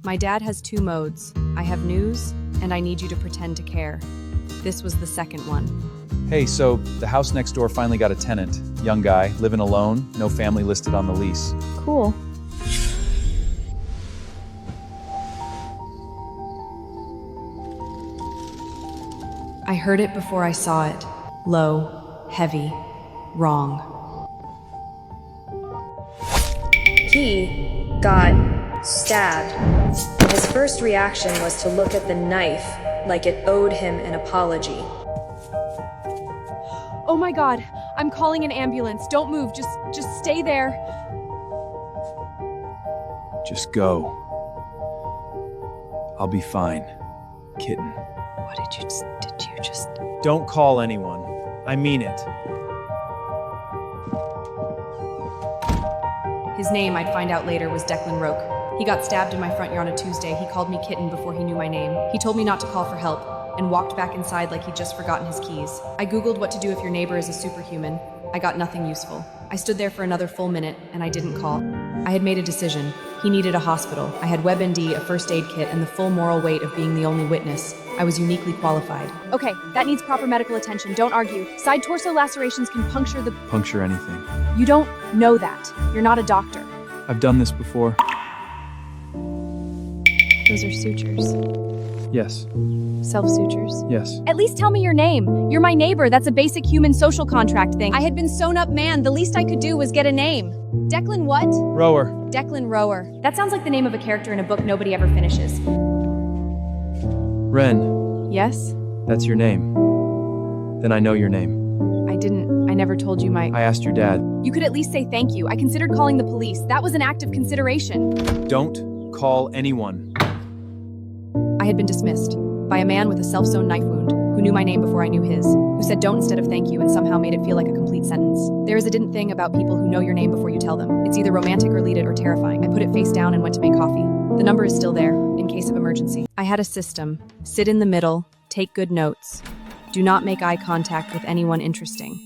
My dad has two modes. I have news, and I need you to pretend to care. This was the second one. Hey, so the house next door finally got a tenant. Young guy, living alone, no family listed on the lease. Cool. I heard it before I saw it. Low, heavy, wrong. He got stabbed. His first reaction was to look at the knife like it owed him an apology. Oh my God, I'm calling an ambulance. Don't move, just stay there. Just go. I'll be fine, kitten. What did you just... Don't call anyone. I mean it. His name, I'd find out later, was Declan Roque. He got stabbed in my front yard on a Tuesday. He called me kitten before he knew my name. He told me not to call for help and walked back inside like he'd just forgotten his keys. I Googled what to do if your neighbor is a superhuman. I got nothing useful. I stood there for another full minute and I didn't call. I had made a decision. He needed a hospital. I had WebMD, a first aid kit, and the full moral weight of being the only witness. I was uniquely qualified. Okay, that needs proper medical attention. Don't argue. Side torso lacerations can puncture the... Puncture anything. You don't know that. You're not a doctor. I've done this before. Those are sutures. Yes. Self-sutures. Yes. At least tell me your name. You're my neighbor. That's a basic human social contract thing. I had been sewn up, man. The least I could do was get a name. Declan what? Rower. Declan Rower. That sounds like the name of a character in a book nobody ever finishes. Ren. Yes? That's your name. Then I know your name. I never told you my... I asked your dad. You could at least say thank you. I considered calling the police. That was an act of consideration. Don't call anyone. I had been dismissed by a man with a self-sewn knife wound who knew my name before I knew his, who said don't instead of thank you and somehow made it feel like a complete sentence. There is a didn't thing about people who know your name before you tell them. It's either romantic or lead it or terrifying. I put it face down and went to make coffee. The number is still there, in case of emergency. I had a system. Sit in the middle, take good notes. Do not make eye contact with anyone interesting.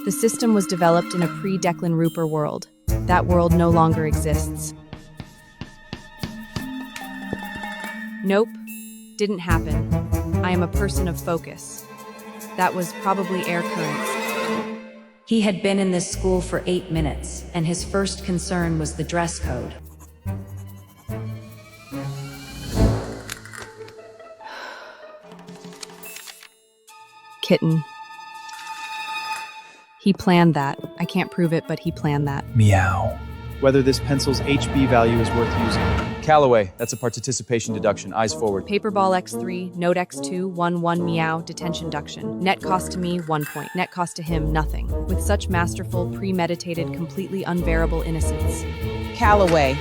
The system was developed in a pre-Declan Rooper world. That world no longer exists. Nope, didn't happen. I am a person of focus. That was probably air currents. He had been in this school for 8 minutes, and his first concern was the dress code. Kitten. He planned that. I can't prove it, but he planned that. Meow. Whether this pencil's HB value is worth using. Callaway, that's a participation deduction. Eyes forward. Paperball X3, Note X2, 1 meow, detention deduction. Net cost to me, 1 point. Net cost to him, nothing. With such masterful, premeditated, completely unbearable innocence. Callaway,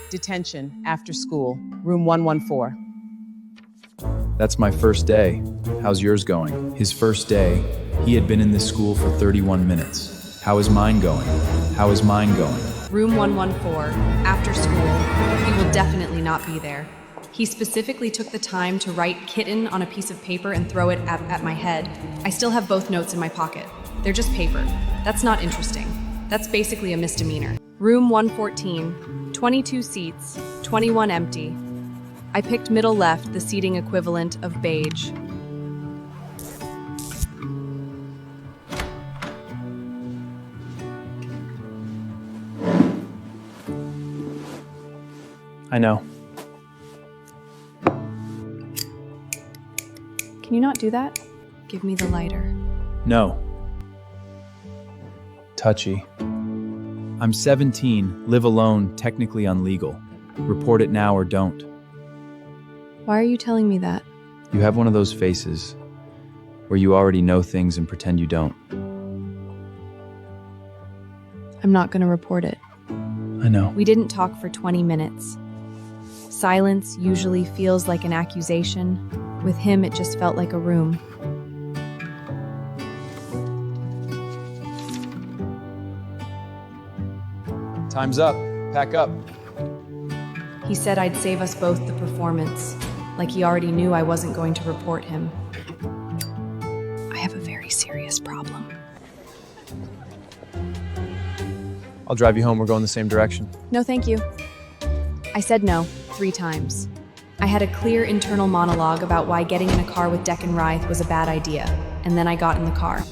detention, after school, room 114. That's my first day. How's yours going? His first day. He had been in this school for 31 minutes. How is mine going? How is mine going? Room 114, after school. He will definitely not be there. He specifically took the time to write kitten on a piece of paper and throw it at my head. I still have both notes in my pocket. They're just paper. That's not interesting. That's basically a misdemeanor. Room 114, 22 seats, 21 empty. I picked middle left, the seating equivalent of beige. I know. Can you not do that? Give me the lighter. No. Touchy. I'm 17, live alone, technically unlegal. Report it now or don't. Why are you telling me that? You have one of those faces where you already know things and pretend you don't. I'm not gonna report it. I know. We didn't talk for 20 minutes. Silence usually feels like an accusation. With him, it just felt like a room. Time's up. Pack up. He said I'd save us both the performance, like he already knew I wasn't going to report him. I have a very serious problem. I'll drive you home. We're going the same direction. No, thank you. I said no 3 times. I had a clear internal monologue about why getting in a car with Deck and Rythe was a bad idea, and then I got in the car.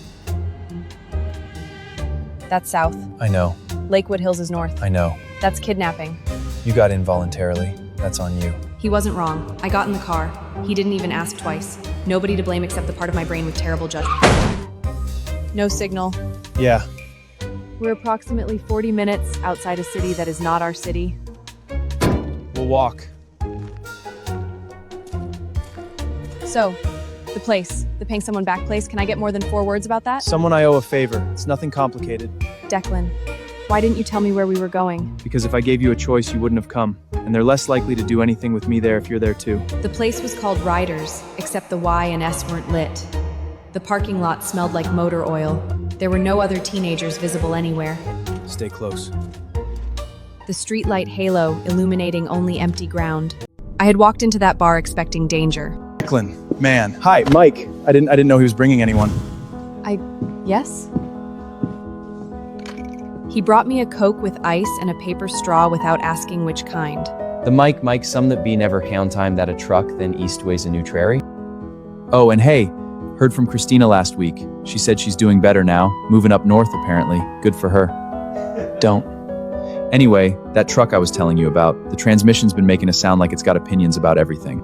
That's south. I know. Lakewood Hills is north. I know. That's kidnapping. You got in voluntarily. That's on you. He wasn't wrong. I got in the car. He didn't even ask twice. Nobody to blame except the part of my brain with terrible judgment. No signal. Yeah. We're approximately 40 minutes outside a city that is not our city. We'll walk. So, the place, the paying someone back place, can I get more than 4 words about that? Someone I owe a favor. It's nothing complicated. Declan, why didn't you tell me where we were going? Because if I gave you a choice, you wouldn't have come. And they're less likely to do anything with me there if you're there too. The place was called Riders, except the Y and S weren't lit. The parking lot smelled like motor oil. There were no other teenagers visible anywhere. Stay close. The streetlight halo illuminating only empty ground. I had walked into that bar expecting danger. Declan, man. Hi, Mike. I didn't know he was bringing anyone. Yes? He brought me a Coke with ice and a paper straw without asking which kind. The Mike, some that be never hound time that a truck, then eastways a new trary. Oh, and hey, heard from Christina last week. She said she's doing better now, moving up north apparently. Good for her. Don't. Anyway, that truck I was telling you about, the transmission's been making it sound like it's got opinions about everything.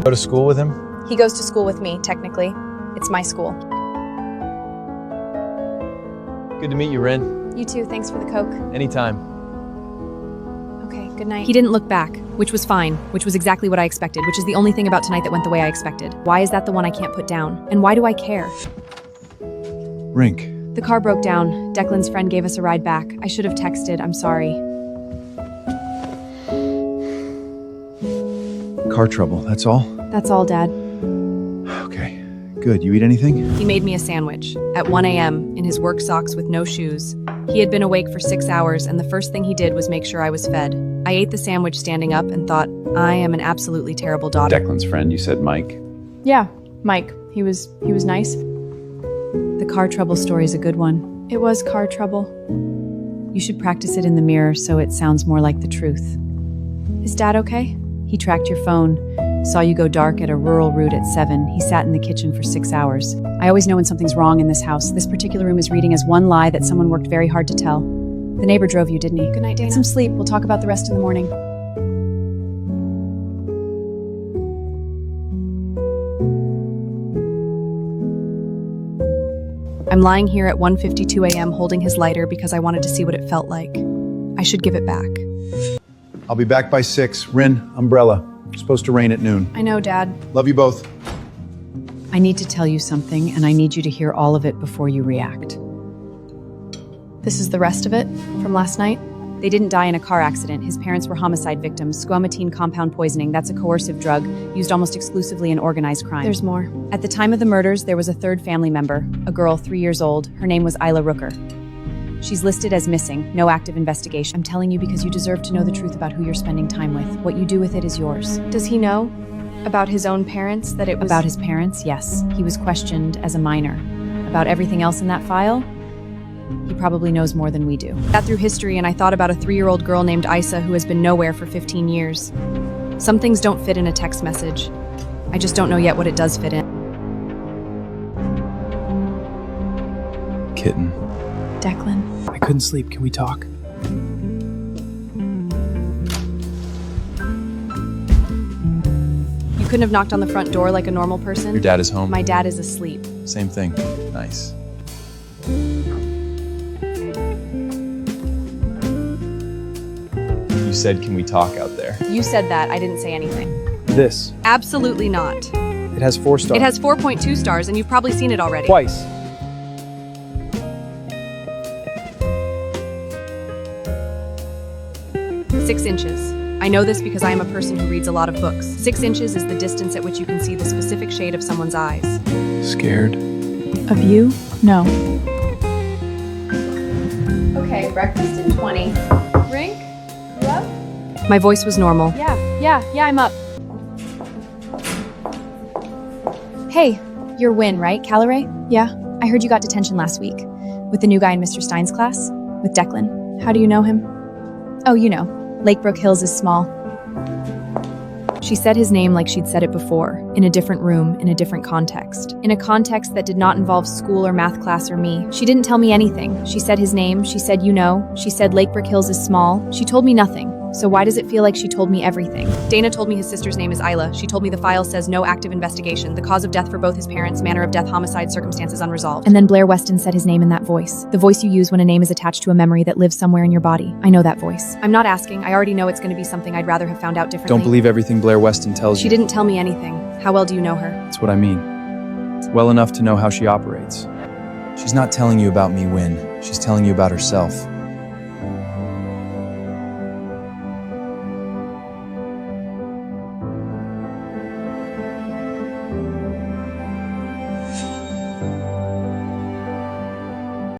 Go to school with him? He goes to school with me, technically. It's my school. Good to meet you, Rin. You too, thanks for the Coke. Anytime. Okay, good night. He didn't look back, which was fine, which was exactly what I expected, which is the only thing about tonight that went the way I expected. Why is that the one I can't put down? And why do I care? Rink. The car broke down. Declan's friend gave us a ride back. I should have texted, I'm sorry. Car trouble, that's all? That's all, Dad. Okay, good. You eat anything? He made me a sandwich at 1 a.m. in his work socks with no shoes. He had been awake for 6 hours, and the first thing he did was make sure I was fed. I ate the sandwich standing up and thought, I am an absolutely terrible daughter. Declan's friend, you said Mike. Yeah, Mike. He was nice. The car trouble story's a good one. It was car trouble. You should practice it in the mirror so it sounds more like the truth. Is Dad okay? He tracked your phone, saw you go dark at a rural route at 7. He sat in the kitchen for 6 hours. I always know when something's wrong in this house. This particular room is reading as one lie that someone worked very hard to tell. The neighbor drove you, didn't he? Good night, Dana. Get some sleep. We'll talk about the rest in the morning. I'm lying here at 1:52 a.m. holding his lighter because I wanted to see what it felt like. I should give it back. I'll be back by 6. Rin, umbrella. It's supposed to rain at noon. I know, Dad. Love you both. I need to tell you something, and I need you to hear all of it before you react. This is the rest of it from last night? They didn't die in a car accident. His parents were homicide victims. Squalmatine compound poisoning, that's a coercive drug used almost exclusively in organized crime. There's more. At the time of the murders, there was a third family member, a girl 3 years old. Her name was Isla Rooker. She's listed as missing, no active investigation. I'm telling you because you deserve to know the truth about who you're spending time with. What you do with it is yours. Does he know about his own parents, that it was... About his parents, yes. He was questioned as a minor. About everything else in that file, he probably knows more than we do. I sat through history and I thought about a 3-year-old girl named Isa who has been nowhere for 15 years. Some things don't fit in a text message. I just don't know yet what it does fit in. Kitten. Declan. I couldn't sleep. Can we talk? You couldn't have knocked on the front door like a normal person? Your dad is home? My dad is asleep. Same thing. Nice. You said, can we talk out there? You said that. I didn't say anything. This. Absolutely not. It has 4 stars. It has 4.2 stars, and you've probably seen it already. Twice. Six inches. I know this because I am a person who reads a lot of books. 6 inches is the distance at which you can see the specific shade of someone's eyes. Scared? Of you? No. Okay, breakfast in 20. Rink? You up? My voice was normal. Yeah, I'm up. Hey, you're Win, right, Calloway? Yeah. I heard you got detention last week. With the new guy in Mr. Stein's class? With Declan. How do you know him? Oh, you know. Lakebrook Hills is small. She said his name like she'd said it before, in a different room, in a different context. In a context that did not involve school or math class or me. She didn't tell me anything. She said his name, she said you know, she said Lakebrook Hills is small. She told me nothing. So why does it feel like she told me everything? Dana told me his sister's name is Isla. She told me the file says no active investigation. The cause of death for both his parents, manner of death, homicide, circumstances unresolved. And then Blair Weston said his name in that voice. The voice you use when a name is attached to a memory that lives somewhere in your body. I know that voice. I'm not asking. I already know it's going to be something I'd rather have found out differently. Don't believe everything Blair Weston tells She you. didn't tell me anything. How well do you know her? That's what I mean. Well enough to know how she operates. She's not telling you about me, Win. She's telling you about herself.